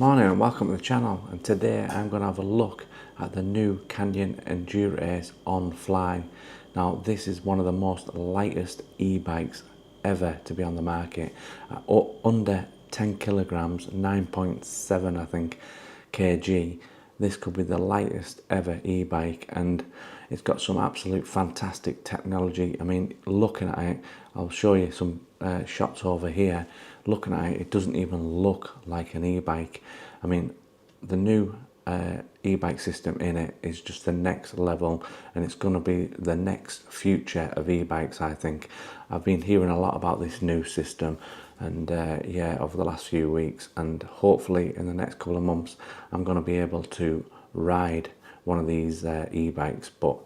Morning and welcome to the channel, and today I'm going to have a look at the new Canyon Endurace ONfly. Now this is one of the most lightest e-bikes ever to be on the market, under 10 kilograms, 9.7 I think kg. This could be the lightest ever e-bike, and it's got some absolute fantastic technology. I mean, looking at it, I'll show you some shots over here. Looking at it, it doesn't even look like an e-bike. I mean, the new e-bike system in it is just the next level, and it's going to be the next future of e-bikes, I think. I've been hearing a lot about this new system, and yeah, over the last few weeks, and hopefully in the next couple of months I'm going to be able to ride one of these e-bikes. But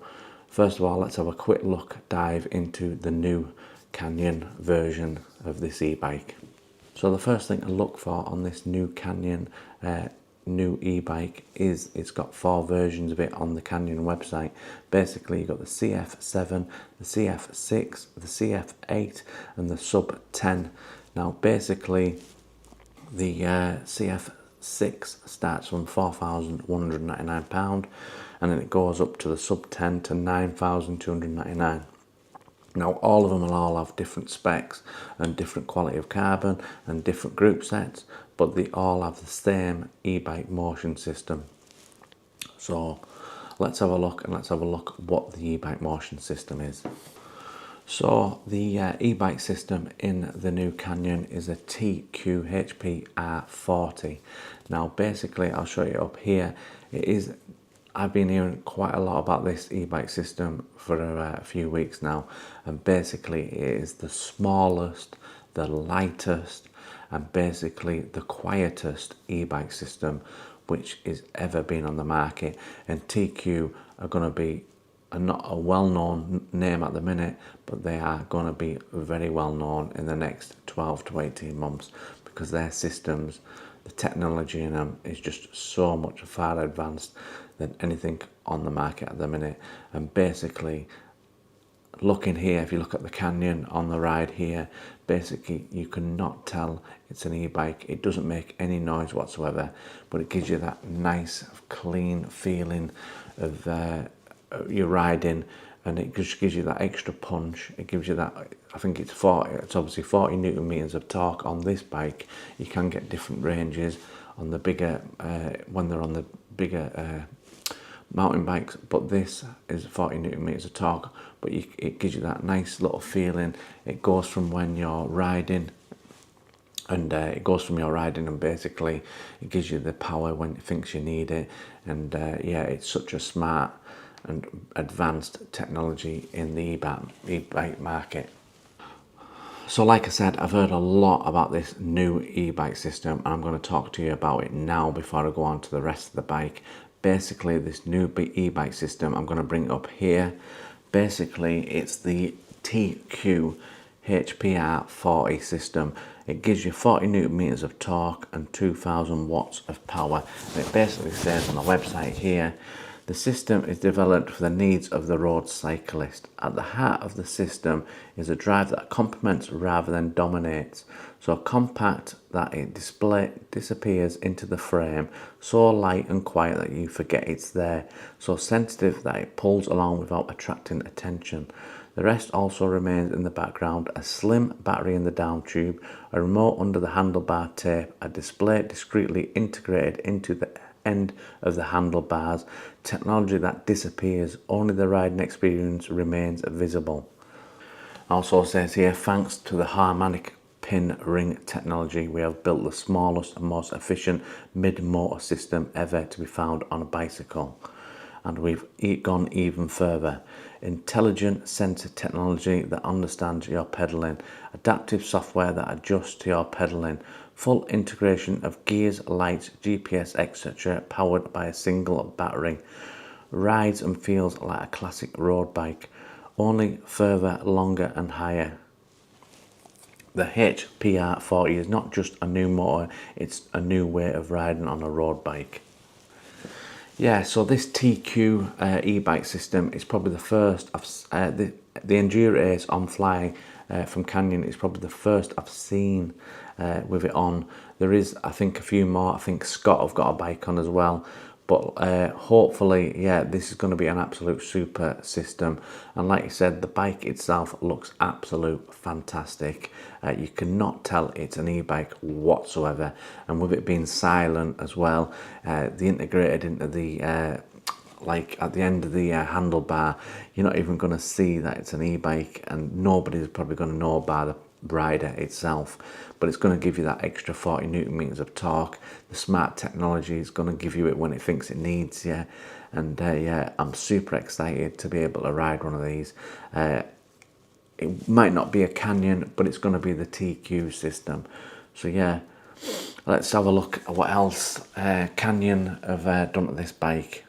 first of all, let's have a quick dive into the new Canyon version of this e-bike. So the first thing to look for on this new Canyon new e-bike is it's got 4 versions of it on the Canyon website. Basically, you've got the CF7, the CF6, the CF8 and the sub 10. Now basically the CF6 starts from £4,199 and then it goes up to the sub 10 to £9,299. Now all of them will all have different specs and different quality of carbon and different group sets, but they all have the same e-bike motion system. So let's have a look, and let's have a look what the e-bike motion system is. So the e-bike system in the new Canyon is a TQ HPR40. Now basically, I'll show you up here. I've been hearing quite a lot about this e-bike system for a few weeks now, and basically it is the smallest, the lightest and basically the quietest e-bike system which is ever been on the market. And TQ are going to be not a well-known name at the minute, but they are going to be very well known in the next 12 to 18 months because their systems, the technology in them is just so much far advanced than anything on the market at the minute. And basically, looking here, if you look at the Canyon on the ride here, basically you cannot tell it's an e-bike. It doesn't make any noise whatsoever, but it gives you that nice clean feeling of your riding, and it just gives you that extra punch. It gives you that, I think it's obviously 40 newton meters of torque on this bike. You can get different ranges on the bigger when they're on the bigger mountain bikes, but this is 40 newton meters of torque, but it gives you that nice little feeling. It goes from when you're riding, and basically it gives you the power when it thinks you need it. And yeah, it's such a smart and advanced technology in the e-bike market. So like I said, I've heard a lot about this new e-bike system, and I'm going to talk to you about it now before I go on to the rest of the bike. Basically, this new e-bike system, I'm going to bring it up here. Basically, it's the TQ HPR40 system. It gives you 40 newton meters of torque and 2000 watts of power. And it basically says on the website here, the system is developed for the needs of the road cyclist. At the heart of the system is a drive that complements rather than dominates. So compact that it disappears into the frame, so light and quiet that you forget it's there, so sensitive that it pulls along without attracting attention. The rest also remains in the background: a slim battery in the down tube, a remote under the handlebar tape, a display discreetly integrated into the end of the handlebars, technology that disappears, only the riding experience remains visible. Also says here, thanks to the harmonic pin ring technology, we have built the smallest and most efficient mid-motor system ever to be found on a bicycle. And we've gone even further. Intelligent sensor technology that understands your pedaling, adaptive software that adjusts to your pedaling, full integration of gears, lights, GPS, etc., powered by a single battery. Rides and feels like a classic road bike, only further, longer and higher. The HPR40 is not just a new motor, it's a new way of riding on a road bike. Yeah, so this TQ e-bike system is probably the first of the Endurace ONfly from Canyon. It's probably the first I've seen with it on. There is, I think, a few more. I think Scott have got a bike on as well. But hopefully, yeah, this is going to be an absolute super system. And like I said, the bike itself looks absolute fantastic. You cannot tell it's an e-bike whatsoever. And with it being silent as well, the integrated into the like at the end of the handlebar, you're not even going to see that it's an e-bike, and nobody's probably going to know by the rider itself. But it's going to give you that extra 40 newton meters of torque. The smart technology is going to give you it when it thinks it needs you. And yeah, I'm super excited to be able to ride one of these. It might not be a Canyon, but it's going to be the TQ system. So yeah, let's have a look at what else Canyon have done to this bike.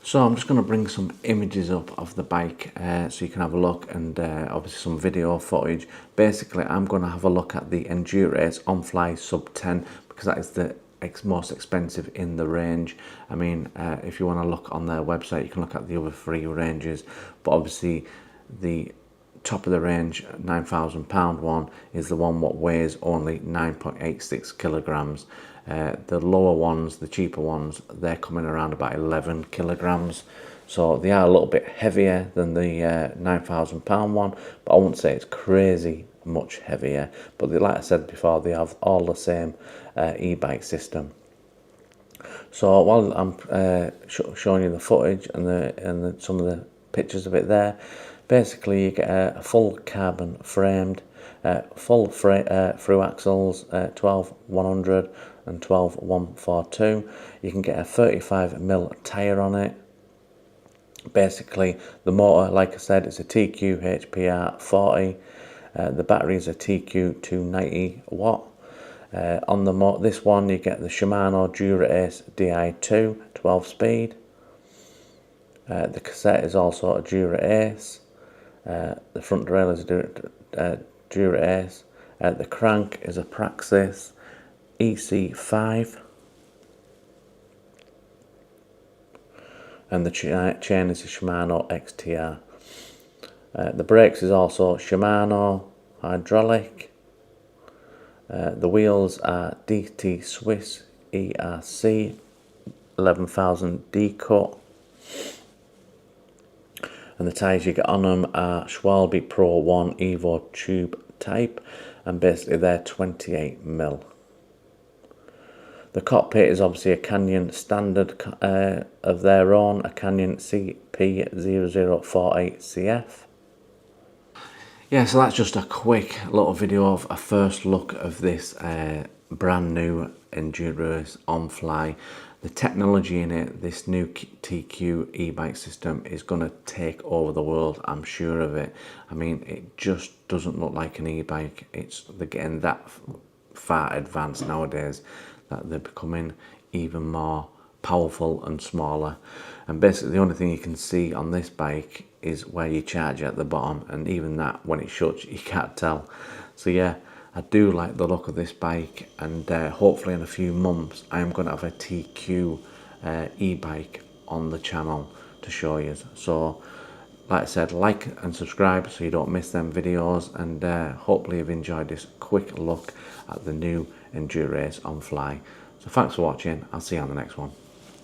So I'm just going to bring some images up of the bike so you can have a look, and obviously some video footage. Basically, I'm going to have a look at the Endurace ONfly Sub 10 because that is the most expensive in the range. I mean, if you want to look on their website, you can look at the other three ranges, but obviously the top of the range £9,000 one is the one what weighs only 9.86 kilograms. The lower ones, the cheaper ones, they're coming around about 11 kilograms. So they are a little bit heavier than the £9,000 one, but I wouldn't say it's crazy much heavier. But like I said before, they have all the same e-bike system. So while I'm showing you the footage and some of the pictures of it there, basically you get a full carbon framed, full through axles, 12-100 and 12-142. You can get a 35mm tyre on it. Basically the motor, like I said, it's a TQ HPR40. The battery is a TQ 290 watt. On this one you get the Shimano Endurace Di2 12 speed. The cassette is also a Endurace. The front derailleur is a Endurace. The crank is a Praxis EC5. And the chain is a Shimano XTR. The brakes is also Shimano hydraulic. The wheels are DT Swiss ERC 11,000 D cut. And the tyres you get on them are Schwalbe Pro 1 Evo tube type, and basically they're 28mm. The cockpit is obviously a Canyon standard of their own, a Canyon CP0048CF. Yeah, so that's just a quick little video of a first look of this brand new Endurace ONfly. The technology in it, this new TQ e-bike system is going to take over the world, I'm sure of it. I mean, it just doesn't look like an e-bike. They're getting that far advanced nowadays that they're becoming even more powerful and smaller. And basically the only thing you can see on this bike is where you charge at the bottom, and even that, when it shuts, you can't tell. So yeah, I do like the look of this bike, and hopefully in a few months I'm going to have a TQ e-bike on the channel to show you. So like I said, like and subscribe so you don't miss them videos, and hopefully you've enjoyed this quick look at the new Endurace ONfly. So thanks for watching, I'll see you on the next one.